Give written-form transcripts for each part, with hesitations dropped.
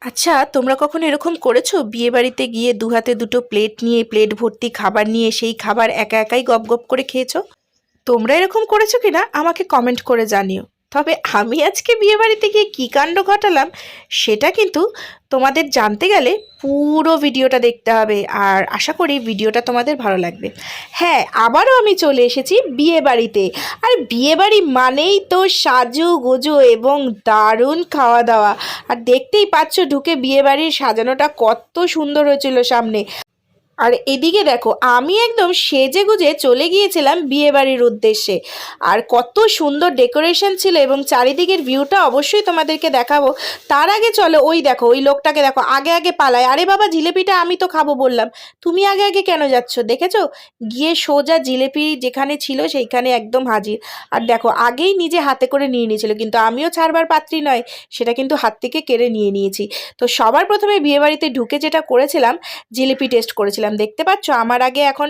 আচ্ছা, তোমরা কখনো এরকম করেছো বিয়ে বাড়িতে গিয়ে দু হাতে দুটো প্লেট নিয়ে প্লেট ভর্তি খাবার নিয়ে সেই খাবার একা একাই গপ গপ করে খেয়েছো? তোমরা এরকম করেছো কিনা আমাকে কমেন্ট করে জানিও। তবে আমি আজকে বিয়ে বাড়িতে গিয়ে কী কাণ্ড ঘটালাম সেটা কিন্তু তোমাদের জানতে গেলে পুরো ভিডিওটা দেখতে হবে, আর আশা করি ভিডিওটা তোমাদের ভালো লাগবে। হ্যাঁ, আবারও আমি চলে এসেছি বিয়ে বাড়িতে। আর বিয়ে বাড়ি মানেই তো সাজু গুজু এবং দারুণ খাওয়া দাওয়া। আর দেখতেই পাচ্ছ ঢুকে বিয়ে বাড়ির সাজানোটা কত সুন্দর হয়েছিল সামনে। আর এদিকে দেখো আমি একদম সেজে গুজে চলে গিয়েছিলাম বিয়ে বাড়ির উদ্দেশ্যে। আর কত সুন্দর ডেকোরেশন ছিল এবং চারিদিকের ভিউটা অবশ্যই তোমাদেরকে দেখাবো। তার আগে চলো, ওই দেখো ওই লোকটাকে দেখো আগে আগে পালায়। আরে বাবা, জিলেপিটা আমি তো খাবো বললাম, তুমি আগে আগে কেন যাচ্ছ? দেখেছো, গিয়ে সোজা জিলেপি যেখানে ছিল সেইখানে একদম হাজির। আর দেখো আগেই নিজে হাতে করে নিয়ে নিয়েছিল, কিন্তু আমিও ছাড়বার পাত্রী নয়, সেটা কিন্তু হাত থেকে কেড়ে নিয়ে নিয়েছি। তো সবার প্রথমে বিয়ে বাড়িতে ঢুকে যেটা করেছিলাম, জিলিপি টেস্ট করেছিলাম। দেখতে পাচ্ছ আমার আগে এখন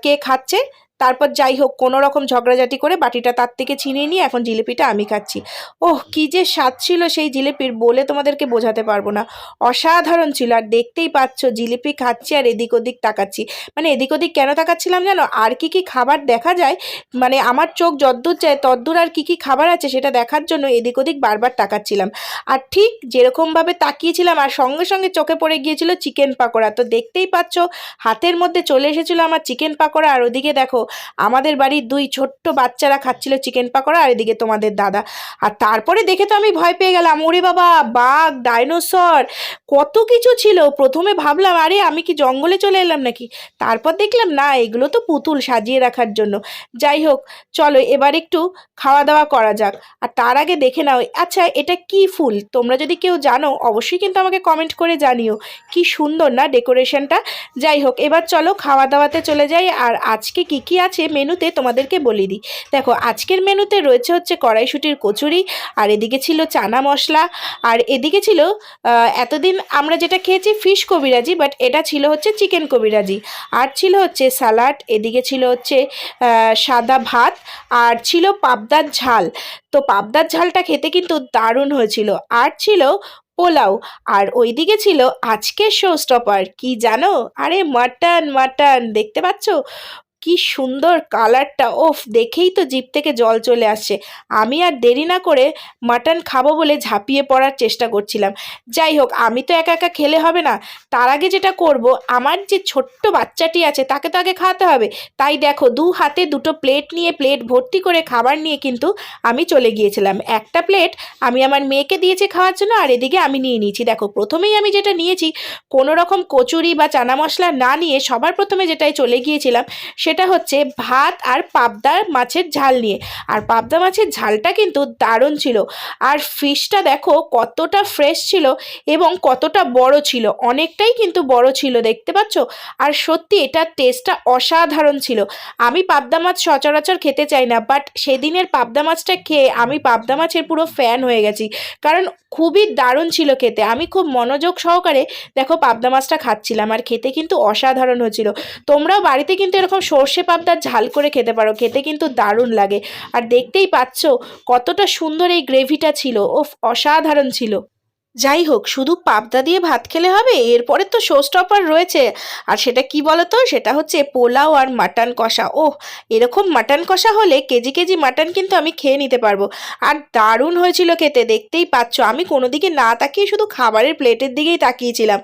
কে খাচ্ছে। তারপর যাই হোক কোনো রকম ঝগড়াঝাটি করে বাটিটা তার থেকে ছিনিয়ে নিয়ে এখন জিলিপিটা আমি খাচ্ছি। ওহ, কী যে স্বাদ ছিল সেই জিলিপির, বলে তোমাদেরকে বোঝাতে পারবো না। অসাধারণ ছিল। আর দেখতেই পাচ্ছ জিলিপি খাচ্ছি আর এদিক ওদিক তাকাচ্ছি। মানে এদিক ওদিক কেন তাকাচ্ছিলাম জানো? আর কি কি খাবার দেখা যায়, মানে আমার চোখ যদ্দূর চায় তদ্দূর আর কি কি খাবার আছে সেটা দেখার জন্য এদিক ওদিক বারবার তাকাচ্ছিলাম। আর ঠিক যেরকমভাবে তাকিয়েছিলাম আর সঙ্গে সঙ্গে চোখে পড়ে গিয়েছিল চিকেন পাকোড়া। তো দেখতেই পাচ্ছ হাতের মধ্যে চলে এসেছিলো আমার চিকেন পাকোড়া। আর ওদিকে দেখো আমাদের বাড়ির দুই ছোট্ট বাচ্চারা খাচ্ছিল চিকেন পাকোড়া, আর এদিকে তোমাদের দাদা। আর তারপরে দেখে তো আমি ভয় পেয়ে গেলাম। ওরে বাবা, বাঘ, ডাইনোসর, কত কিছু ছিল। প্রথমে ভাবলাম আরে আমি কি জঙ্গলে চলে এলাম নাকি, তারপর দেখলাম না, এগুলো তো পুতুল সাজিয়ে রাখার জন্য। যাই হোক, চলো এবার একটু খাওয়া দাওয়া করা যাক। আর তার আগে দেখে নাও, আচ্ছা এটা কি ফুল? তোমরা যদি কেউ জানো অবশ্যই কিন্তু আমাকে কমেন্ট করে জানিও। কি সুন্দর না ডেকোরেশনটা। যাই হোক, এবার চলো খাওয়া দাওয়াতে চলে যাই। আর আজকে কি কি আছে মেনুতে তোমাদেরকে বলে দিই। দেখো আজকের মেনুতে রয়েছে হচ্ছে কড়াইশুঁটির কচুরি, আর এদিকে ছিল চানা মশলা, আর এদিকে ছিল এতদিন আমরা যেটা খেয়েছি ফিশ কবিরাজি, বাট এটা ছিল হচ্ছে চিকেন কবিরাজি। আর ছিল হচ্ছে স্যালাড, এদিকে ছিল হচ্ছে সাদা ভাত, আর ছিল পাবদার ঝাল। তো পাবদার ঝালটা খেতে কিন্তু দারুণ হয়েছিল। আর ছিল পোলাও। আর ওইদিকে ছিল আজকের শো স্টপার, কি জানো? আরে মাটন, মাটন দেখতে পাচ্ছ কি সুন্দর কালারটা, ওফ দেখেই তো জিভ থেকে জল চলে আসছে। আমি আর দেরি না করে মাটন খাবো বলে ঝাঁপিয়ে পড়ার চেষ্টা করছিলাম। যাই হোক, আমি তো একা একা খেলে হবে না, তার আগে যেটা করব, আমার যে ছোট্ট বাচ্চাটি আছে তাকে তো আগে খাওয়াতে হবে। তাই দেখো দু হাতে দুটো প্লেট নিয়ে প্লেট ভর্তি করে খাবার নিয়ে কিন্তু আমি চলে গিয়েছিলাম। একটা প্লেট আমি আমার মেয়েকে দিয়েছি খাওয়ার জন্য, আর এদিকে আমি নিয়ে নিয়েছি। দেখো প্রথমেই আমি যেটা নিয়েছি, কোনো রকম কচুরি বা চানা মশলা না নিয়ে সবার প্রথমে যেটাই চলে গিয়েছিলাম সেটা হচ্ছে ভাত আর পাবদা মাছের ঝাল নিয়ে। আর পাবদা মাছের ঝালটা কিন্তু দারুণ ছিল। আর ফিশটা দেখো কতটা ফ্রেশ ছিল এবং কতটা বড় ছিল, অনেকটাই কিন্তু বড় ছিল, দেখতে পাচ্ছ। আর সত্যি এটার টেস্টটা অসাধারণ ছিল। আমি পাবদা মাছ সচরাচর খেতে চাই না, বাট সেদিনের পাবদা মাছটা খেয়ে আমি পাবদা মাছের পুরো ফ্যান হয়ে গেছি, কারণ খুবই দারুণ ছিল খেতে। আমি খুব মনোযোগ সহকারে দেখো পাবদা মাছটা খাচ্ছিলাম, আর খেতে কিন্তু অসাধারণ হয়েছিল। তোমরাও বাড়িতে কিন্তু এরকম সর্ষে পাবদার ঝাল করে খেতে পারো, খেতে কিন্তু দারুণ লাগে। আর দেখতেই পাচ্ছ কতটা সুন্দর এই গ্রেভিটা ছিল, ওফ অসাধারণ ছিল। যাই হোক, শুধু পাবদা দিয়ে ভাত খেলে হবে? এরপরে তো শো স্টপার রয়েছে। আর সেটা কি বলতো, সেটা হচ্ছে পোলাও আর মাটন কষা। ওহ, এরকম মাটন কষা হলে কেজি কেজি মাটন কিন্তু আমি খেয়ে নিতে পারবো। আর দারুণ হয়েছিল খেতে, দেখতেই পাচ্ছ আমি কোনো দিকে না তাকিয়ে শুধু খাবারের প্লেটের দিকেই তাকিয়েছিলাম।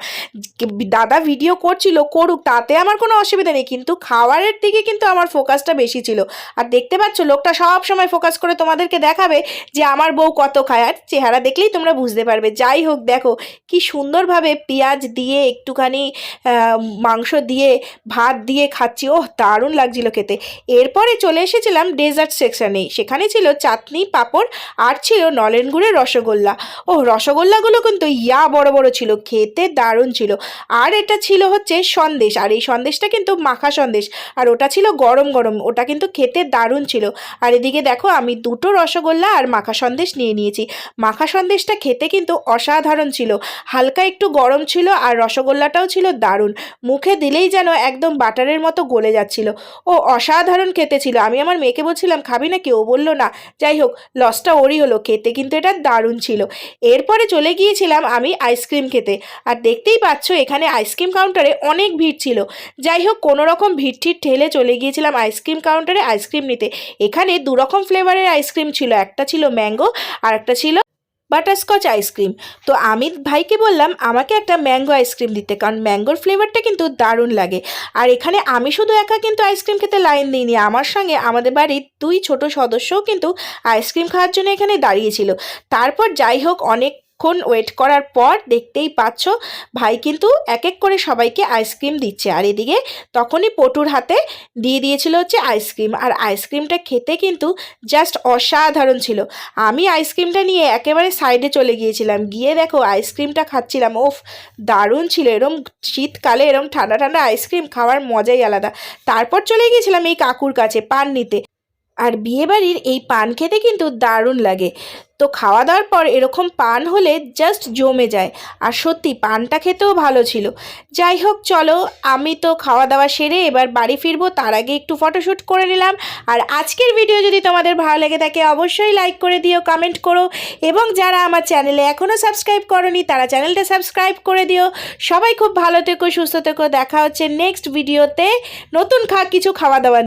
দাদা ভিডিও করছিল, করুক, তাতে আমার কোনো অসুবিধা নেই, কিন্তু খাবারের দিকে কিন্তু আমার ফোকাসটা বেশি ছিল। আর দেখতে পাচ্ছ লোকটা সব সময় ফোকাস করে তোমাদেরকে দেখাবে যে আমার বউ কত খায়, আর চেহারা দেখলেই তোমরা বুঝতে পারবে। যাই হোক, দেখো কি সুন্দরভাবে পেঁয়াজ দিয়ে একটুখানি মাংস দিয়ে ভাত দিয়ে খাচ্ছি, ওহ দারুণ লাগছিল খেতে। এরপরে চলে এসেছিলাম ডেজার্ট সেকশানে, সেখানে ছিল চাটনি, পাঁপড়, আর ছিল নলেন গুড়ের রসগোল্লা। ওহ, রসগোল্লাগুলো কিন্তু ইয়া বড় বড় ছিল, খেতে দারুণ ছিল। আর এটা ছিল হচ্ছে সন্দেশ, আর এই সন্দেশটা কিন্তু মাখা সন্দেশ, আর ওটা ছিল গরম গরম, ওটা কিন্তু খেতে দারুণ ছিল। আর এদিকে দেখো আমি দুটো রসগোল্লা আর মাখা সন্দেশ নিয়ে নিয়েছি। মাখা সন্দেশটা খেতে কিন্তু অসাধারণ অসাধারণ ছিল, হালকা একটু গরম ছিল আর রসগোল্লাটাও ছিল দারুণ, মুখে দিলেই যেন একদম বাটারের মতো গলে যাচ্ছিল। ও অসাধারণ খেতে ছিল। আমি আমার মেয়েকে বলছিলাম খাবি নাকি, ও বললো না। যাই হোক, লসটা ওরই হলো, খেতে কিন্তু এটা দারুণ ছিল। এরপরে চলে গিয়েছিলাম আমি আইসক্রিম খেতে, আর দেখতেই পাচ্ছ এখানে আইসক্রিম কাউন্টারে অনেক ভিড় ছিল। যাই হোক, কোনো রকম ভিড় ঠিড় ঠেলে চলে গিয়েছিলাম আইসক্রিম কাউন্টারে আইসক্রিম নিতে। এখানে 2 রকম ফ্লেভারের আইসক্রিম ছিল, একটা ছিল ম্যাঙ্গো আর একটা ছিল বাটারস্কচ আইসক্রিম। তো আমি ভাইকে বললাম আমাকে একটা ম্যাঙ্গো আইসক্রিম দিতে, কারণ ম্যাঙ্গোর ফ্লেভারটা কিন্তু দারুণ লাগে। আর এখানে আমি শুধু একা কিন্তু আইসক্রিম খেতে লাইন দিইনি, আমার সঙ্গে আমাদের বাড়ির 2 ছোট সদস্যও কিন্তু আইসক্রিম খাওয়ার জন্য এখানে দাঁড়িয়েছিল। তারপর যাই হোক, অনেকক্ষণ ওয়েট করার পর দেখতেই পাচ্ছ ভাই কিন্তু এক এক করে সবাইকে আইসক্রিম দিচ্ছে, আর এদিকে তখনই পটুর হাতে দিয়ে দিয়েছিল হচ্ছে আইসক্রিম। আর আইসক্রিমটা খেতে কিন্তু জাস্ট অসাধারণ ছিল। আমি আইসক্রিমটা নিয়ে একেবারে সাইডে চলে গিয়েছিলাম, গিয়ে দেখো আইসক্রিমটা খাচ্ছিলাম। ওফ, দারুণ ছিল। এরম শীতকালে এরম ঠান্ডা ঠান্ডা আইসক্রিম খাওয়ার মজাই আলাদা। তারপর চলে গিয়েছিলাম এই কাকুর কাছে পান নিতে, আর বিয়েবাড়ির এই পান খেতে কিন্তু দারুণ লাগে। তো খাওয়া দাওয়ার পর এরকম পান হলে জাস্ট জমে যায়, আর সত্যি পানটা খেতেও ভালো ছিল। যাই হোক, চলো আমি তো খাওয়া দাওয়া সেরে এবার বাড়ি ফিরবো, তার আগে একটু ফটোশ্যুট করে নিলাম। আর আজকের ভিডিও যদি তোমাদের ভালো লেগে থাকে অবশ্যই লাইক করে দিও, কমেন্ট করো, এবং যারা আমার চ্যানেলে এখনও সাবস্ক্রাইব করোনি তারা চ্যানেলটা সাবস্ক্রাইব করে দিও। সবাই খুব ভালো থেকো, সুস্থ থেকো, দেখা হচ্ছে নেক্সট ভিডিওতে নতুন কিছু খাওয়া দাওয়া।